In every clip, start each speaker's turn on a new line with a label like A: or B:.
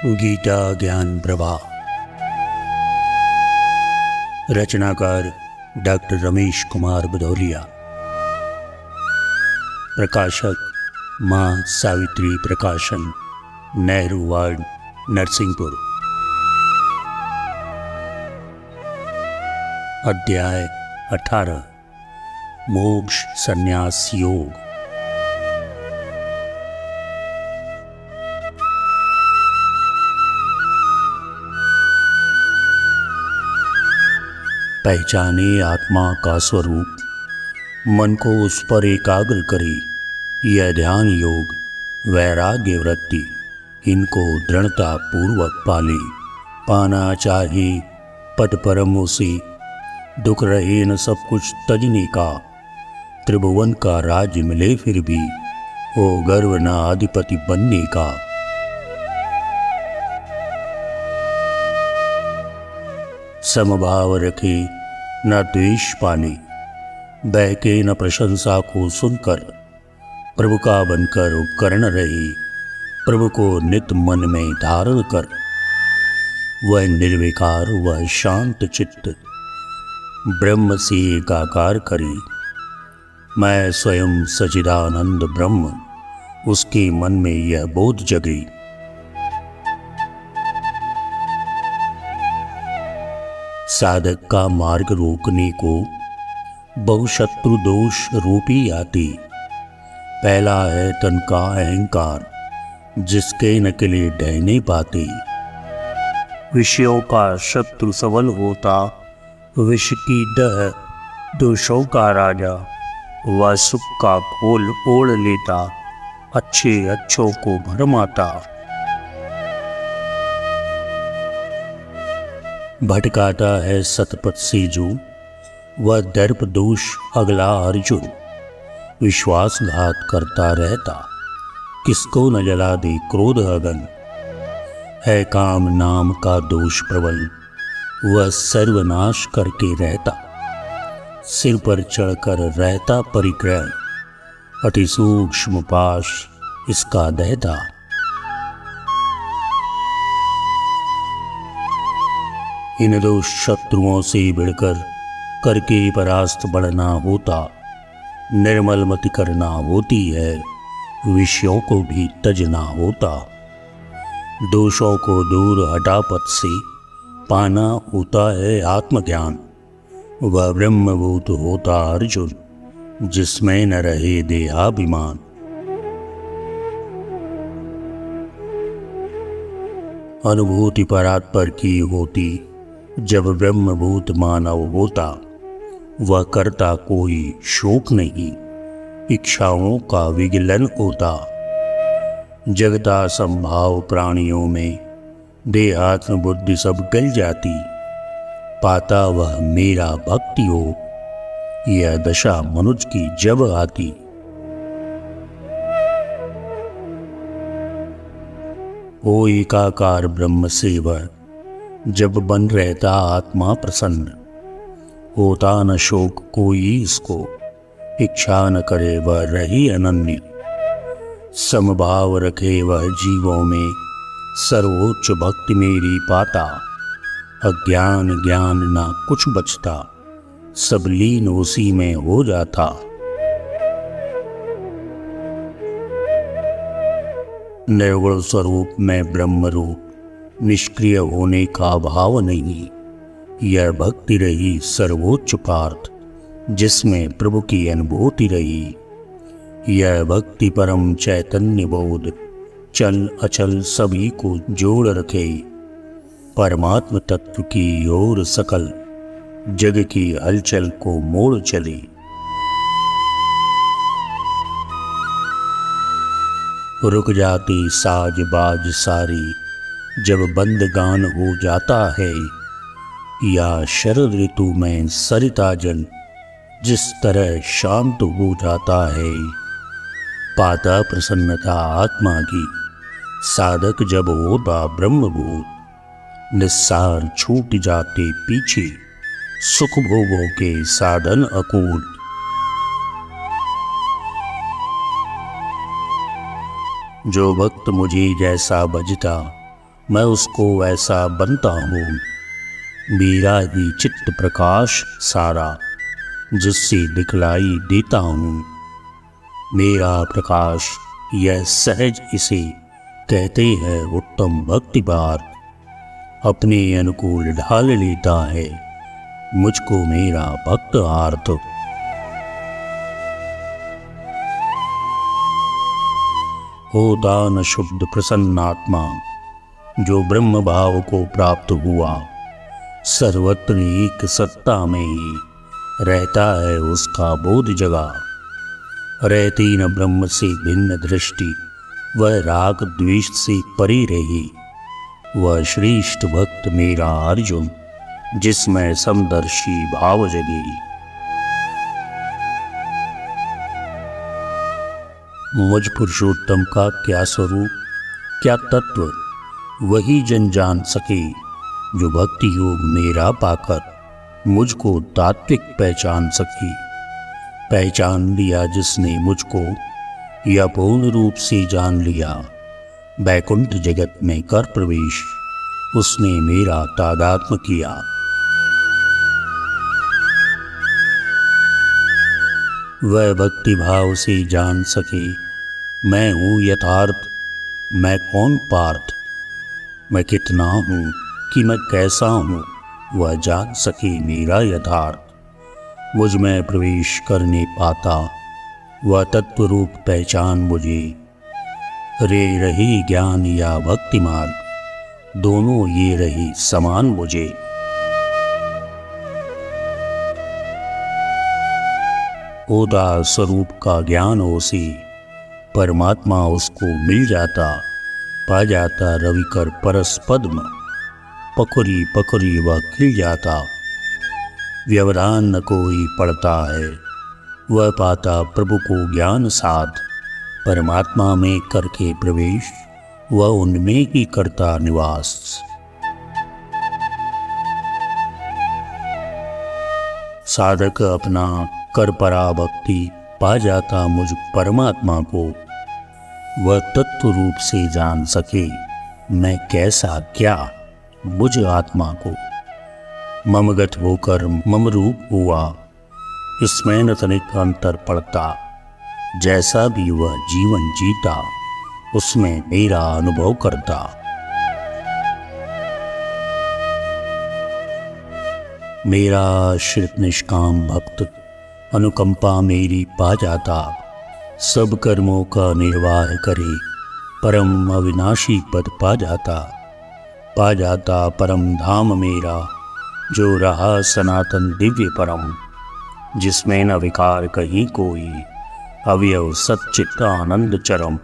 A: गीता ज्ञान प्रवाह। रचनाकार डॉक्टर रमेश कुमार भदौलिया। प्रकाशक माँ सावित्री प्रकाशन, नेहरू वार्ड, नरसिंहपुर। अध्याय 18 मोक्ष संन्यास योग। पहचाने आत्मा का स्वरूप, मन को उस पर एकाग्र करे। यह ध्यान योग, वैराग्य वृत्ति, इनको दृढ़ता पूर्वक पाले। पाना चाहे पद परमों से, दुख रहे न सब कुछ तजने का। त्रिभुवन का राज्य मिले फिर भी, हो गर्व न अधिपति बनने का। समभाव रखे न द्वेष पाले, बहके न प्रशंसा को सुनकर। प्रभु का बनकर उपकरण रहे, प्रभु को नित मन में धारण कर। वह निर्विकार, वह शांत चित्त, ब्रह्म से एकाकार करे। मैं स्वयं सच्चिदानंद ब्रह्म, उसके मन में यह बोध जगे। साधक का मार्ग रोकने को बहुशत्रु दोष रूपी आते। पहला है तन का अहंकार, जिसके नकले डहने पाते। विषयों का शत्रु सबल होता, विष की दह दोषों का राजा। वह सुख का खोल ओढ़ लेता, अच्छे अच्छों को भरमाता। भटकाता है सतपथ से जो, वह दर्प दोष अगला अर्जुन। विश्वासघात करता रहता, किसको न जला दे क्रोध अगन। है काम नाम का दोष प्रबल, वह सर्वनाश करके रहता। सिर पर चढ़कर रहता परिग्रह, अति सूक्ष्म पाश इसका दहता। इन दो शत्रुओं से भिड़कर करके परास्त बढ़ना होता। निर्मल मति करना होती है, विषयों को भी तजना होता। दोषों को दूर हटा पथ से, पाना होता है आत्मज्ञान। वह ब्रह्मभूत होता अर्जुन, जिसमें न रहे देहाभिमान। अनुभूति परात्पर की होती, जब ब्रह्मभूत मानव होता। वह करता कोई शोक नहीं, इच्छाओं का विगलन होता। जगता संभाव प्राणियों में, देहात्म बुद्धि सब गल जाती। पाता वह मेरा भक्ति हो, यह दशा मनुज की जब आती। ओ एकाकार ब्रह्म से वह, जब बन रहता आत्मा प्रसन्न। होता न शोक कोई इसको, इच्छा न करे वह रही अनन्य। समभाव रखे वह जीवों में, सर्वोच्च भक्ति मेरी पाता। अज्ञान ज्ञान ना कुछ बचता, सब लीन उसी में हो जाता। निर्गुण स्वरूप में ब्रह्म रूप, निष्क्रिय होने का भाव नहीं। यह भक्ति रही सर्वोच्च पार्थ, जिसमें प्रभु की अनुभूति रही। यह भक्ति परम चैतन्य बोध, चल अचल सभी को जोड़ रखे। परमात्म तत्व की ओर सकल, जग की हलचल को मोड़ चले। रुक जाती साज बाज सारी, जब बंद गान हो जाता है। या शरद ऋतु में सरिता जल, जिस तरह शांत हो जाता है। पाता प्रसन्नता आत्मा की, साधक जब होता ब्रह्मभूत। निस्सार छूट जाते पीछे, सुख भोगों के साधन अकूट। जो भक्त मुझे जैसा भजता, मैं उसको वैसा बनता हूँ। मेरा ही चित्त प्रकाश सारा, जिससे दिखलाई देता हूँ। मेरा प्रकाश यह सहज, इसे कहते हैं उत्तम भक्ति भार। अपने अनुकूल ढाल लेता है मुझको मेरा भक्त आर्त। होता न शुद्ध प्रसन्नात्मा, जो ब्रह्म भाव को प्राप्त हुआ। सर्वत्र एक सत्ता में ही रहता है उसका बोध जगा। रहती न ब्रह्म से भिन्न दृष्टि, वह राग द्वेष से परे रही। वह श्रेष्ठ भक्त मेरा अर्जुन, जिसमें समदर्शी भाव जगी। मुझ पुरुषोत्तम का क्या स्वरूप, क्या तत्व, वही जन जान सके, जो भक्ति योग मेरा पाकर मुझको तात्विक पहचान सके। पहचान लिया जिसने मुझको, या पूर्ण रूप से जान लिया, बैकुंठ जगत में कर प्रवेश उसने मेरा तादात्म्य किया। वह भक्ति भाव से जान सके, मैं हूँ यथार्थ, मैं कौन पार्थ। मैं कितना हूँ कि मैं कैसा हूँ, वह जान सके मेरा यथार्थ। मुझ में प्रवेश करने पाता वह तत्व रूप पहचान मुझे। रे रही ज्ञान या भक्ति मार्ग, दोनों ये रही समान मुझे। होता स्वरूप का ज्ञान उसे, परमात्मा उसको मिल जाता। पा जाता रविकर परस पद्म, पखुरी पखुरी वह खिल जाता। व्यवधान न कोई पड़ता है, वह पाता प्रभु को ज्ञान साध। परमात्मा में करके प्रवेश, वह उनमें ही करता निवास। साधक अपना कर पराभक्ति पा जाता मुझ परमात्मा को। वह तत्व रूप से जान सके, मैं कैसा क्या मुझ आत्मा को। ममगत होकर मम रूप हुआ, इसमें न तनिक अंतर पड़ता। जैसा भी वह जीवन जीता, उसमें मेरा अनुभव करता। मेरा आश्रित निष्काम भक्त अनुकंपा मेरी पा जाता। सब कर्मों का निर्वाह करे, परम अविनाशी पद पा जाता। पा जाता परम धाम मेरा, जो रहा सनातन दिव्य परम। जिसमें न विकार कहीं कोई, अवयव सच्चित आनंद चरम।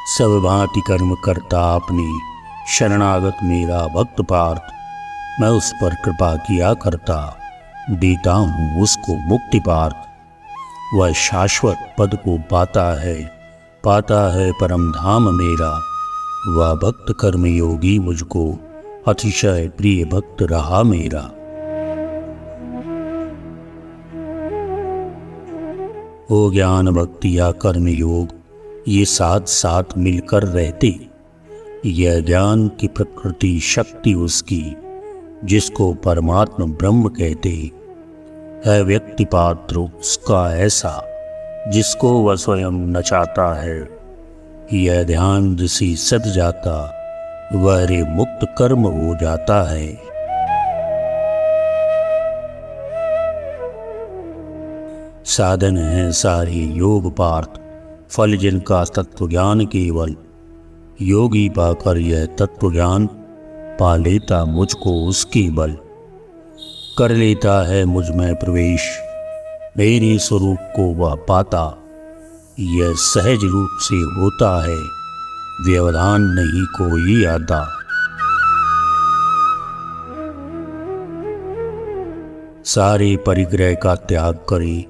A: सब भांति कर्म करता अपनी, शरणागत मेरा भक्त पार्थ। मैं उस पर कृपा किया करता, देता हूँ उसको मुक्ति पार्थ। वह शाश्वत पद को पाता है परम धाम मेरा। वह भक्त कर्म योगी मुझको अतिशय प्रिय भक्त रहा मेरा। हो ज्ञान भक्ति या कर्म योग, ये साथ साथ मिलकर रहते। यह ज्ञान की प्रकृति शक्ति उसकी, जिसको परमात्मा ब्रह्म कहते है। व्यक्ति पात्र उसका ऐसा, जिसको वह स्वयं नचाता है। यह ध्यान जिसे सद जाता, वह रे मुक्त कर्म हो जाता है। साधन है सारे योग पार्थ, फल जिनका तत्व ज्ञान केवल। योगी पाकर यह तत्व ज्ञान, पा लेता मुझको उसके बल। कर लेता है मुझ में प्रवेश, मेरे स्वरूप को वह पाता। यह सहज रूप से होता है, व्यवधान नहीं कोई आता। सारे परिग्रह का त्याग करे,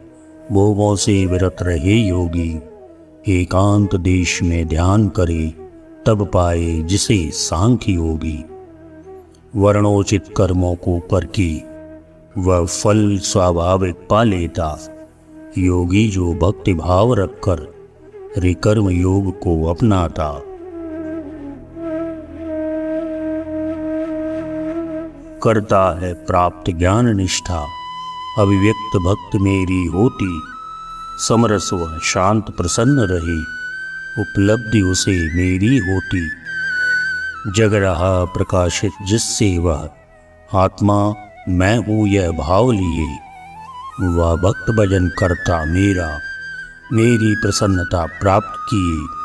A: मोहों से विरत रहे योगी। एकांत देश में ध्यान करे, तब पाए जिसे सांख्य योगी। वर्णोचित कर्मों को करके वह फल स्वाभाविक पा लेता। योगी जो भक्ति भाव रखकर हरिकर्म योग को अपनाता। करता है प्राप्त ज्ञान निष्ठा, अभिव्यक्त भक्त मेरी होती। समरस वह शांत प्रसन्न रहे, उपलब्धि उसे मेरी होती। जग रहा प्रकाशित जिससे वह, आत्मा मैं हूँ यह भाव लिए। वह भक्त भजन करता मेरा, मेरी प्रसन्नता प्राप्त किए।